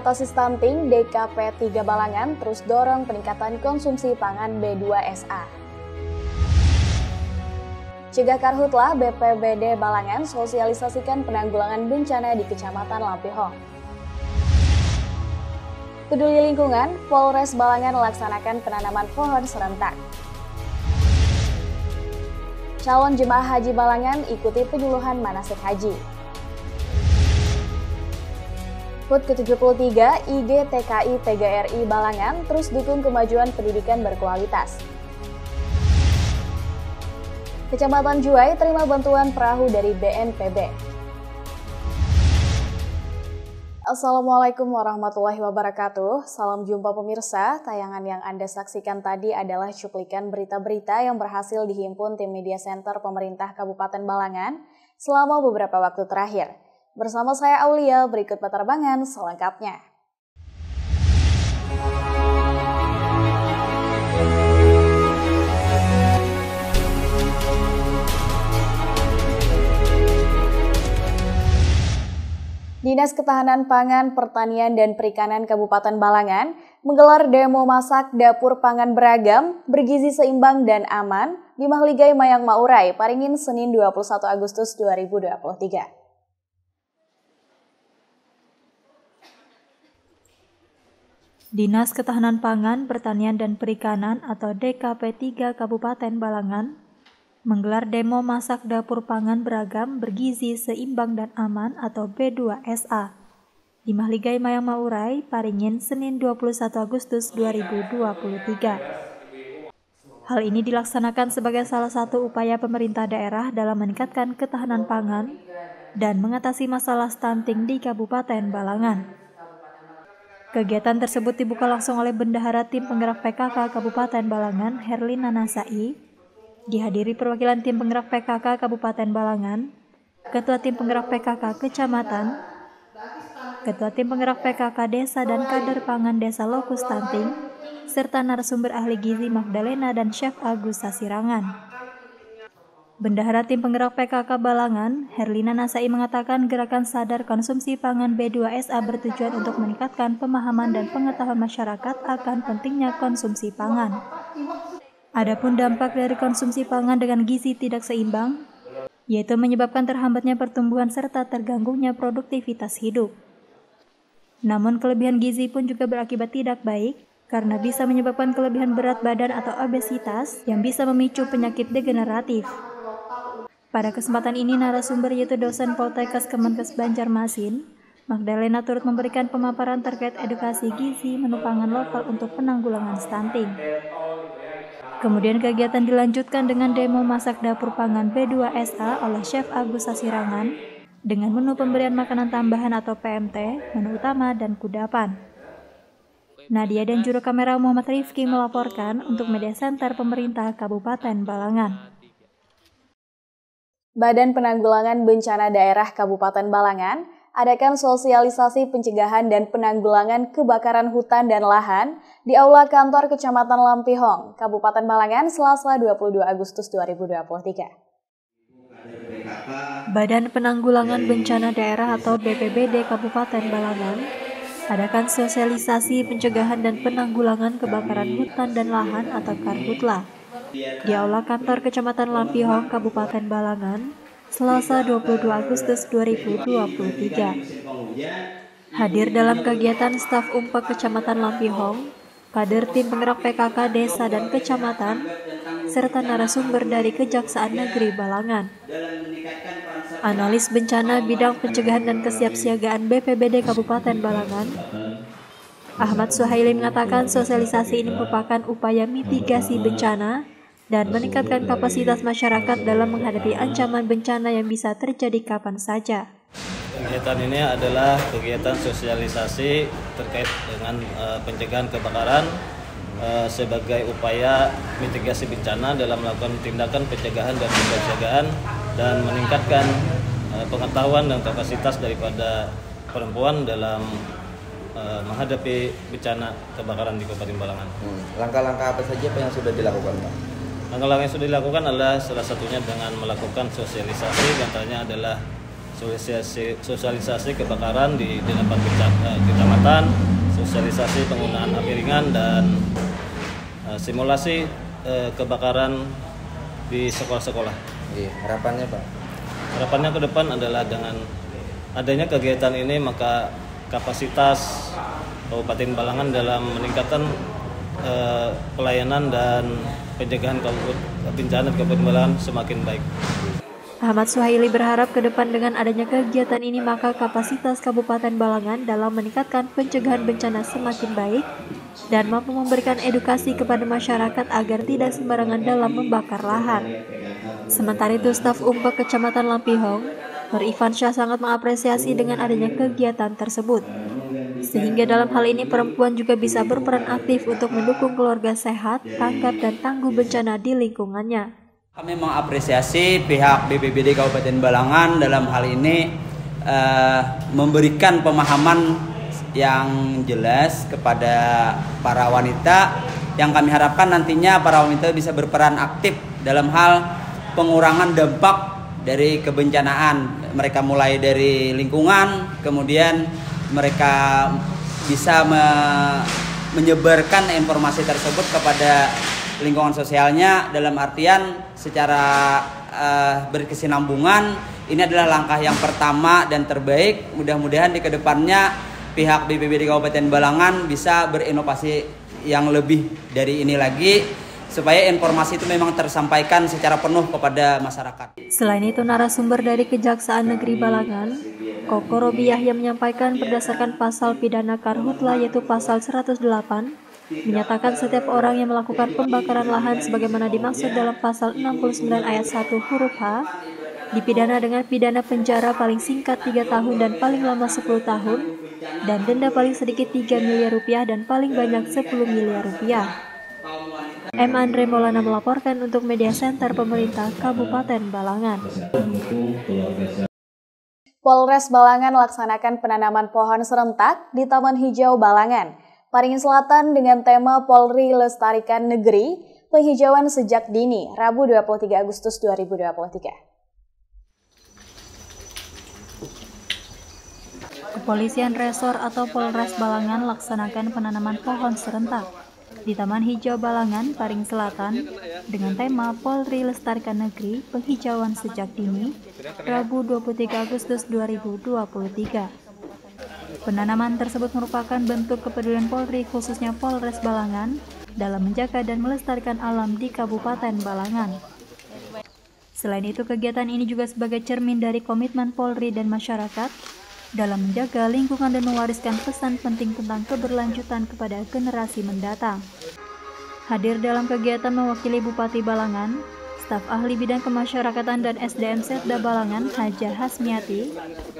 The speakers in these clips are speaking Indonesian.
mengatasi stunting, DKP 3 Balangan terus dorong peningkatan konsumsi pangan B2SA. Cegah Karhutla, BPBD Balangan sosialisasikan penanggulangan bencana di Kecamatan Lampihong. Peduli lingkungan, Polres Balangan melaksanakan penanaman pohon serentak. Calon jemaah haji Balangan ikuti penyuluhan manasik haji. HUT ke-73 IG TKI PGRI Balangan terus dukung kemajuan pendidikan berkualitas. Kecamatan Juwai terima bantuan perahu dari BNPB. Assalamualaikum warahmatullahi wabarakatuh. Salam jumpa pemirsa. Tayangan yang Anda saksikan tadi adalah cuplikan berita-berita yang berhasil dihimpun tim Media Center Pemerintah Kabupaten Balangan selama beberapa waktu terakhir. Bersama saya Aulia, berikut penerbangan selengkapnya. Dinas Ketahanan Pangan, Pertanian, dan Perikanan Kabupaten Balangan menggelar demo masak dapur pangan beragam, bergizi seimbang dan aman di Mahligai Mayang Maurai, Paringin, Senin 21 Agustus 2023. Dinas Ketahanan Pangan, Pertanian, dan Perikanan atau DKP 3 Kabupaten Balangan menggelar demo masak dapur pangan beragam, bergizi, seimbang, dan aman atau B2SA di Mahligai Mayang Maurai, Paringin, Senin 21 Agustus 2023. Hal ini dilaksanakan sebagai salah satu upaya pemerintah daerah dalam meningkatkan ketahanan pangan dan mengatasi masalah stunting di Kabupaten Balangan. Kegiatan tersebut dibuka langsung oleh Bendahara Tim Penggerak PKK Kabupaten Balangan, Herlina Nasai, dihadiri perwakilan Tim Penggerak PKK Kabupaten Balangan, Ketua Tim Penggerak PKK Kecamatan, Ketua Tim Penggerak PKK Desa dan Kader Pangan Desa Lokus Stunting, serta narasumber ahli gizi Magdalena dan Chef Agus Sasirangan. Bendahara Tim Penggerak PKK Balangan, Herlina Nasai mengatakan gerakan sadar konsumsi pangan B2SA bertujuan untuk meningkatkan pemahaman dan pengetahuan masyarakat akan pentingnya konsumsi pangan. Adapun dampak dari konsumsi pangan dengan gizi tidak seimbang, yaitu menyebabkan terhambatnya pertumbuhan serta terganggunya produktivitas hidup. Namun kelebihan gizi pun juga berakibat tidak baik, karena bisa menyebabkan kelebihan berat badan atau obesitas yang bisa memicu penyakit degeneratif. Pada kesempatan ini narasumber yaitu dosen Poltekkes Kemenkes Banjarmasin, Magdalena turut memberikan pemaparan terkait edukasi gizi menu pangan lokal untuk penanggulangan stunting. Kemudian kegiatan dilanjutkan dengan demo masak dapur pangan B2SA oleh Chef Agus Sasirangan dengan menu pemberian makanan tambahan atau PMT, menu utama, dan kudapan. Nadia dan juru kamera Muhammad Rifki melaporkan untuk Media Center Pemerintah Kabupaten Balangan. Badan Penanggulangan Bencana Daerah Kabupaten Balangan adakan sosialisasi pencegahan dan penanggulangan kebakaran hutan dan lahan di Aula Kantor Kecamatan Lampihong, Kabupaten Balangan, Selasa 22 Agustus 2023. Badan Penanggulangan Bencana Daerah atau BPBD Kabupaten Balangan adakan sosialisasi pencegahan dan penanggulangan kebakaran hutan dan lahan atau Karhutla di Aula Kantor Kecamatan Lampihong, Kabupaten Balangan, Selasa 22 Agustus 2023. Hadir dalam kegiatan staf Umpek Kecamatan Lampihong, kader tim penggerak PKK Desa dan Kecamatan, serta narasumber dari Kejaksaan Negeri Balangan. Analis bencana bidang pencegahan dan kesiapsiagaan BPBD Kabupaten Balangan, Ahmad Suhaili mengatakan sosialisasi ini merupakan upaya mitigasi bencana dan meningkatkan kapasitas masyarakat dalam menghadapi ancaman bencana yang bisa terjadi kapan saja. Kegiatan ini adalah kegiatan sosialisasi terkait dengan pencegahan kebakaran sebagai upaya mitigasi bencana dalam melakukan tindakan pencegahan dan kesiapsiagaan dan meningkatkan pengetahuan dan kapasitas daripada perempuan dalam menghadapi bencana kebakaran di Kabupaten Balangan. Langkah-langkah apa saja yang sudah dilakukan, Pak? Langkah-langkah yang sudah dilakukan adalah salah satunya dengan melakukan sosialisasi, antaranya adalah sosialisasi kebakaran di 8 kecamatan, sosialisasi penggunaan api ringan, dan simulasi kebakaran di sekolah-sekolah. Iya, harapannya Pak? Harapannya ke depan adalah dengan adanya kegiatan ini maka kapasitas Kabupaten Balangan dalam meningkatkan pelayanan dan pencegahan bencana di Kabupaten Balangan semakin baik. Ahmad Suhaili berharap ke depan dengan adanya kegiatan ini maka kapasitas Kabupaten Balangan dalam meningkatkan pencegahan bencana semakin baik dan mampu memberikan edukasi kepada masyarakat agar tidak sembarangan dalam membakar lahan. Sementara itu, staf Umpek Kecamatan Lampihong, Nur Ivan Syah sangat mengapresiasi dengan adanya kegiatan tersebut. Sehingga dalam hal ini perempuan juga bisa berperan aktif untuk mendukung keluarga sehat, tanggap dan tangguh bencana di lingkungannya. Kami mengapresiasi pihak BPBD Kabupaten Balangan dalam hal ini memberikan pemahaman yang jelas kepada para wanita, yang kami harapkan nantinya para wanita bisa berperan aktif dalam hal pengurangan dampak dari kebencanaan. Mereka mulai dari lingkungan, kemudian mereka bisa menyebarkan informasi tersebut kepada lingkungan sosialnya, dalam artian secara berkesinambungan. Ini adalah langkah yang pertama dan terbaik. Mudah-mudahan di kedepannya pihak BPBD Kabupaten Balangan bisa berinovasi yang lebih dari ini lagi, supaya informasi itu memang tersampaikan secara penuh kepada masyarakat. Selain itu, narasumber dari Kejaksaan Negeri Balangan, Koko Robiah, yang menyampaikan berdasarkan pasal pidana Karhutla yaitu pasal 108, menyatakan setiap orang yang melakukan pembakaran lahan sebagaimana dimaksud dalam pasal 69 ayat 1 huruf H dipidana dengan pidana penjara paling singkat 3 tahun dan paling lama 10 tahun dan denda paling sedikit 3 miliar rupiah dan paling banyak 10 miliar rupiah. M. Andre Maulana melaporkan untuk Media Center Pemerintah Kabupaten Balangan. Polres Balangan melaksanakan penanaman pohon serentak di Taman Hijau Balangan, Paringin Selatan dengan tema Polri Lestarikan Negeri, penghijauan sejak dini, Rabu 23 Agustus 2023. Kepolisian Resor atau Polres Balangan laksanakan penanaman pohon serentak di Taman Hijau Balangan, Paringin Selatan dengan tema Polri Lestarikan Negeri, penghijauan sejak dini, Rabu 23 Agustus 2023. Penanaman tersebut merupakan bentuk kepedulian Polri khususnya Polres Balangan dalam menjaga dan melestarikan alam di Kabupaten Balangan. Selain itu, kegiatan ini juga sebagai cermin dari komitmen Polri dan masyarakat dalam menjaga lingkungan dan mewariskan pesan penting tentang keberlanjutan kepada generasi mendatang. Hadir dalam kegiatan mewakili Bupati Balangan, staf ahli bidang kemasyarakatan dan SDM Setda Balangan Haja Hasmiati,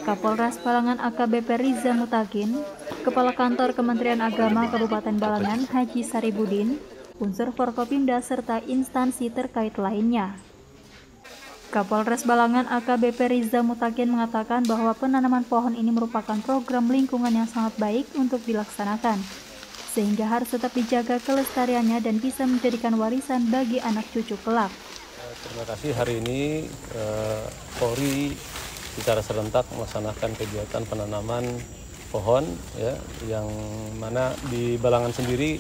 Kapolres Balangan AKBP Riza Mutakin, Kepala Kantor Kementerian Agama Kabupaten Balangan Haji Saribudin, unsur Forkopimda serta instansi terkait lainnya. Kapolres Balangan AKBP Riza Mutakin mengatakan bahwa penanaman pohon ini merupakan program lingkungan yang sangat baik untuk dilaksanakan, sehingga harus tetap dijaga kelestariannya dan bisa menjadikan warisan bagi anak cucu kelak. Terima kasih. Hari ini Polri secara serentak melaksanakan kegiatan penanaman pohon, ya, yang mana di Balangan sendiri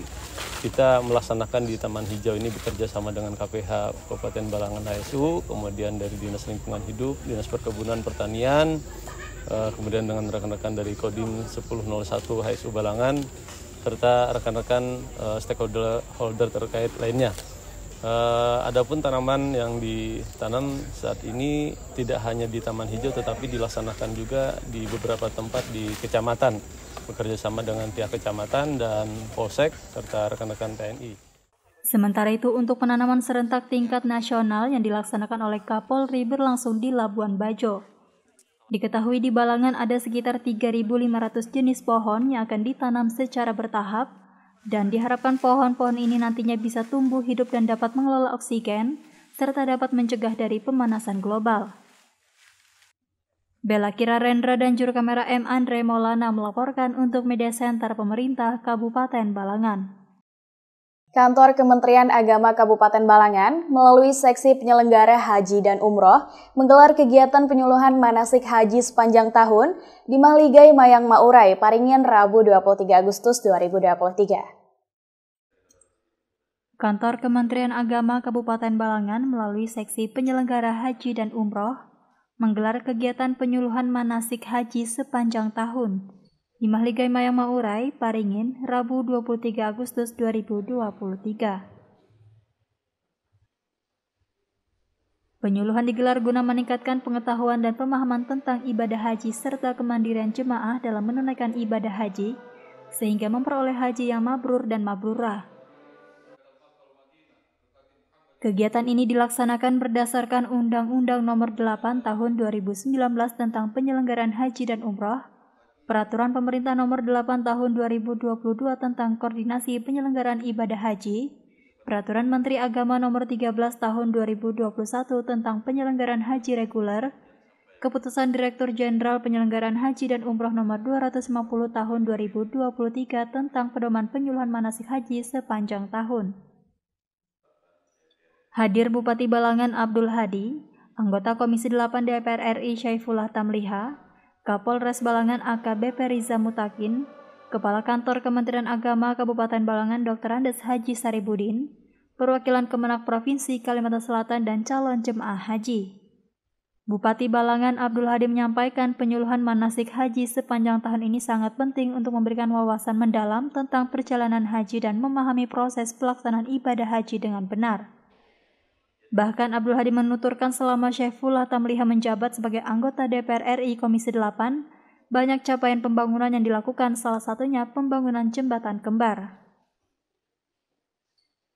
kita melaksanakan di Taman Hijau ini bekerja sama dengan KPH Kabupaten Balangan HSU, kemudian dari Dinas Lingkungan Hidup, Dinas Perkebunan Pertanian, kemudian dengan rekan-rekan dari Kodim 1001 HSU Balangan, serta rekan-rekan stakeholder terkait lainnya. Adapun tanaman yang ditanam saat ini tidak hanya di Taman Hijau tetapi dilaksanakan juga di beberapa tempat di kecamatan, bekerja sama dengan pihak kecamatan dan Polsek serta rekan-rekan TNI. Sementara itu, untuk penanaman serentak tingkat nasional yang dilaksanakan oleh Kapolri berlangsung di Labuan Bajo. Diketahui di Balangan ada sekitar 3.500 jenis pohon yang akan ditanam secara bertahap, dan diharapkan pohon-pohon ini nantinya bisa tumbuh hidup dan dapat mengelola oksigen, serta dapat mencegah dari pemanasan global. Bella Kira Rendra dan juru kamera M. Andre Maulana melaporkan untuk Media Center Pemerintah Kabupaten Balangan. Kantor Kementerian Agama Kabupaten Balangan melalui seksi penyelenggara haji dan umroh menggelar kegiatan penyuluhan manasik haji sepanjang tahun di Mahligai Mayang Maurai, Paringin, Rabu 23 Agustus 2023. Kantor Kementerian Agama Kabupaten Balangan melalui seksi penyelenggara haji dan umroh menggelar kegiatan penyuluhan manasik haji sepanjang tahun di Mahligai Mayang Maurai, Paringin, Rabu 23 Agustus 2023. Penyuluhan digelar guna meningkatkan pengetahuan dan pemahaman tentang ibadah haji serta kemandirian jemaah dalam menunaikan ibadah haji, sehingga memperoleh haji yang mabrur dan mabrurah. Kegiatan ini dilaksanakan berdasarkan Undang-Undang Nomor 8 Tahun 2019 tentang Penyelenggaraan Haji dan Umroh, Peraturan Pemerintah Nomor 8 Tahun 2022 tentang Koordinasi Penyelenggaraan Ibadah Haji, Peraturan Menteri Agama Nomor 13 Tahun 2021 tentang Penyelenggaraan Haji Reguler, Keputusan Direktur Jenderal Penyelenggaraan Haji dan Umroh Nomor 250 Tahun 2023 tentang Pedoman Penyuluhan Manasik Haji sepanjang tahun. Hadir Bupati Balangan Abdul Hadi, anggota Komisi 8 DPR RI Syaifullah Tamliha, Kapolres Balangan AKBP Riza Mutakin, Kepala Kantor Kementerian Agama Kabupaten Balangan Dr. Andes Haji Saribudin, perwakilan Kemenak Provinsi Kalimantan Selatan dan calon jemaah haji. Bupati Balangan Abdul Hadi menyampaikan penyuluhan manasik haji sepanjang tahun ini sangat penting untuk memberikan wawasan mendalam tentang perjalanan haji dan memahami proses pelaksanaan ibadah haji dengan benar. Bahkan Abdul Hadi menuturkan selama Syaifullah Tamliha menjabat sebagai anggota DPR RI Komisi 8, banyak capaian pembangunan yang dilakukan, salah satunya pembangunan jembatan kembar.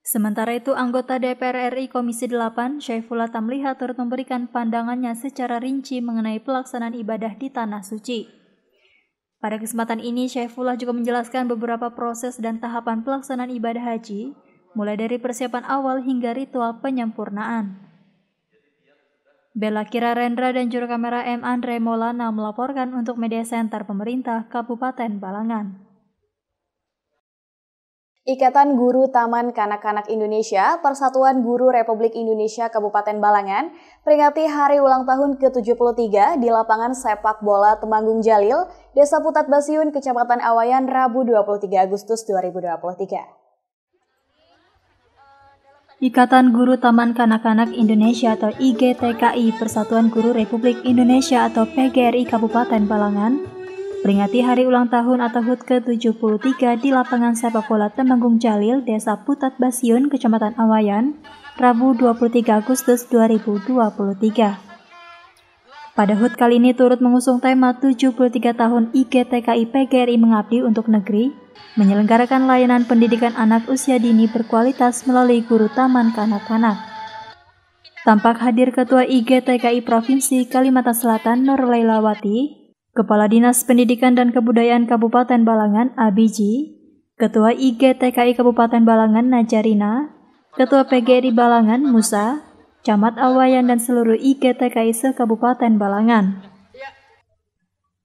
Sementara itu, anggota DPR RI Komisi 8, Syaifullah Tamliha turut memberikan pandangannya secara rinci mengenai pelaksanaan ibadah di Tanah Suci. Pada kesempatan ini, Syaifullah juga menjelaskan beberapa proses dan tahapan pelaksanaan ibadah haji, mulai dari persiapan awal hingga ritual penyempurnaan. Bella Kira Rendra dan juru kamera M. Andre Maulana melaporkan untuk Media Center Pemerintah Kabupaten Balangan. Ikatan Guru Taman Kanak-Kanak Indonesia, Persatuan Guru Republik Indonesia Kabupaten Balangan, peringati hari ulang tahun ke-73 di lapangan sepak bola Temanggung Jalil, Desa Putat Basiun, Kecamatan Awayan, Rabu 23 Agustus 2023. Ikatan Guru Taman Kanak-Kanak Indonesia atau IGTKI Persatuan Guru Republik Indonesia atau PGRI Kabupaten Balangan peringati hari ulang tahun atau HUT ke-73 di lapangan sepak bola Temanggung Jalil, Desa Putat Basiun, Kecamatan Awayan, Rabu 23 Agustus 2023. Pada HUT kali ini turut mengusung tema 73 tahun IGTKI PGRI Mengabdi untuk Negeri, menyelenggarakan layanan pendidikan anak usia dini berkualitas melalui guru taman kanak-kanak. Tampak hadir Ketua IGTKI Provinsi Kalimantan Selatan Nur Lailawati, Kepala Dinas Pendidikan dan Kebudayaan Kabupaten Balangan Abiji, Ketua IGTKI Kabupaten Balangan Najarina, Ketua PGRI Balangan Musa, Camat Awayan dan seluruh IGTKI se-Kabupaten Balangan.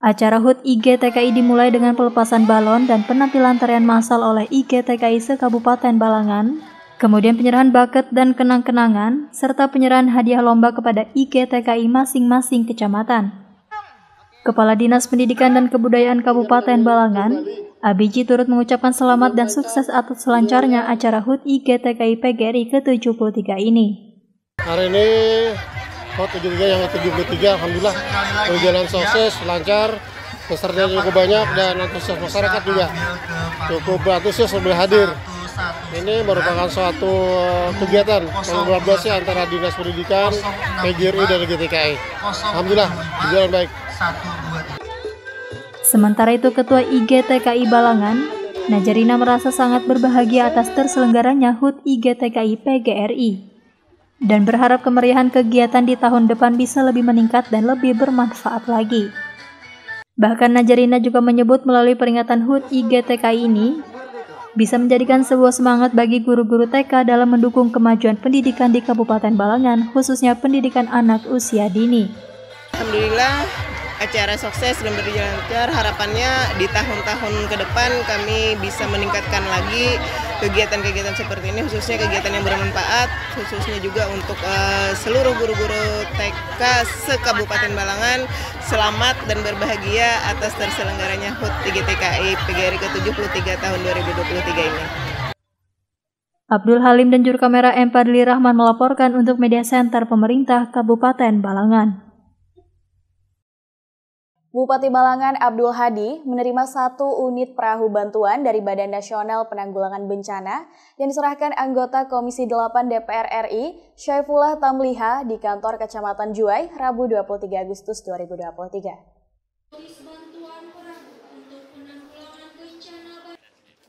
Acara HUT IGTKI dimulai dengan pelepasan balon dan penampilan tarian massal oleh IGTKI se-Kabupaten Balangan, kemudian penyerahan buket dan kenang-kenangan, serta penyerahan hadiah lomba kepada IGTKI masing-masing kecamatan. Kepala Dinas Pendidikan dan Kebudayaan Kabupaten Balangan, Abiji turut mengucapkan selamat dan sukses atas lancarnya acara HUT IGTKI PGRI ke-73 ini. Hari ini HUT 73 yang ke-73, Alhamdulillah berjalan sukses, lancar, peserta cukup banyak dan antusias masyarakat juga cukup antusias sudah hadir. Ini merupakan suatu kegiatan kolaborasi antara Dinas Pendidikan, PGRI dan IGTKI. Alhamdulillah berjalan baik. Sementara itu, Ketua IGTKI Balangan, Najarina merasa sangat berbahagia atas terselenggaranya HUT IGTKI PGRI dan berharap kemeriahan kegiatan di tahun depan bisa lebih meningkat dan lebih bermanfaat lagi. Bahkan Najarina juga menyebut melalui peringatan HUT IGTKI ini bisa menjadikan sebuah semangat bagi guru-guru TK dalam mendukung kemajuan pendidikan di Kabupaten Balangan, khususnya pendidikan anak usia dini. Alhamdulillah acara sukses dan berjalan lancar. Harapannya di tahun-tahun ke depan kami bisa meningkatkan lagi kegiatan-kegiatan seperti ini, khususnya kegiatan yang bermanfaat, khususnya juga untuk seluruh guru-guru TK se-Kabupaten Balangan selamat dan berbahagia atas terselenggaranya HUT IGTKI PGRI ke-73 tahun 2023 ini. Abdul Halim dan juru kamera M. Fadli Rahman melaporkan untuk Media Center Pemerintah Kabupaten Balangan. Bupati Balangan Abdul Hadi menerima 1 unit perahu bantuan dari Badan Nasional Penanggulangan Bencana yang diserahkan anggota Komisi 8 DPR RI, Syaifullah Tamliha di kantor Kecamatan Juai, Rabu 23 Agustus 2023.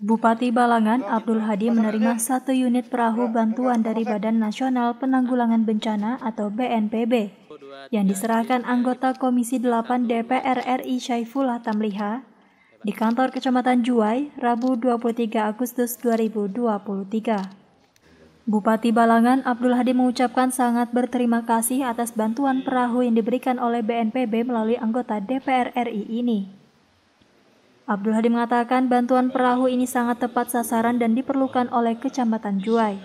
Bupati Balangan Abdul Hadi menerima 1 unit perahu bantuan dari Badan Nasional Penanggulangan Bencana atau BNPB yang diserahkan anggota Komisi 8 DPR RI Syaifullah Tamliha di kantor Kecamatan Juai, Rabu 23 Agustus 2023. Bupati Balangan Abdul Hadi mengucapkan sangat berterima kasih atas bantuan perahu yang diberikan oleh BNPB melalui anggota DPR RI ini. Abdul Hadi mengatakan bantuan perahu ini sangat tepat sasaran dan diperlukan oleh Kecamatan Juai.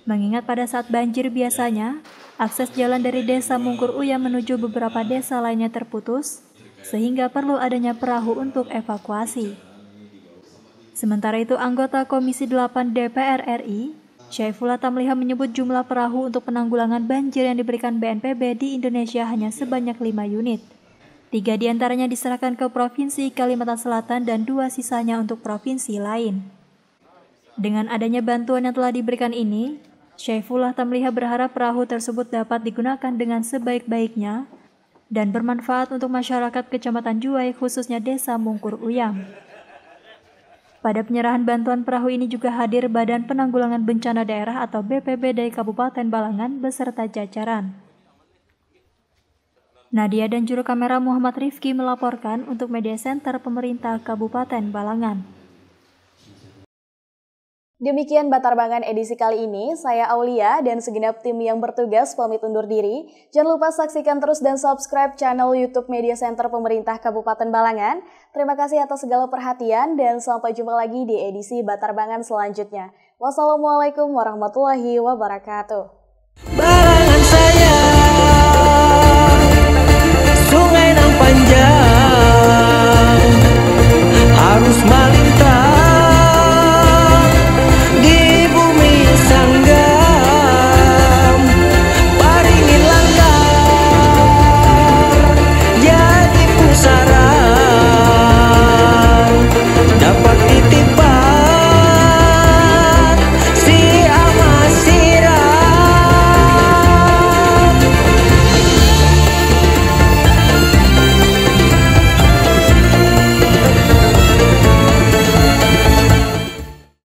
Mengingat pada saat banjir biasanya, akses jalan dari Desa Mungkur Uya menuju beberapa desa lainnya terputus, sehingga perlu adanya perahu untuk evakuasi. Sementara itu, anggota Komisi 8 DPR RI, Syaifullah Tamliha menyebut jumlah perahu untuk penanggulangan banjir yang diberikan BNPB di Indonesia hanya sebanyak 5 unit. 3 diantaranya diserahkan ke Provinsi Kalimantan Selatan dan 2 sisanya untuk provinsi lain. Dengan adanya bantuan yang telah diberikan ini, Syaifullah Tamliha berharap perahu tersebut dapat digunakan dengan sebaik-baiknya dan bermanfaat untuk masyarakat Kecamatan Juai khususnya Desa Mungkur Uyam. Pada penyerahan bantuan perahu ini juga hadir Badan Penanggulangan Bencana Daerah atau BPBD Kabupaten Balangan beserta jajaran. Nadia dan juru kamera Muhammad Rifki melaporkan untuk Media Center Pemerintah Kabupaten Balangan. Demikian Batarbangan edisi kali ini, saya Aulia dan segenap tim yang bertugas pamit undur diri. Jangan lupa saksikan terus dan subscribe channel YouTube Media Center Pemerintah Kabupaten Balangan. Terima kasih atas segala perhatian dan sampai jumpa lagi di edisi Batarbangan selanjutnya. Wassalamualaikum warahmatullahi wabarakatuh. Bye.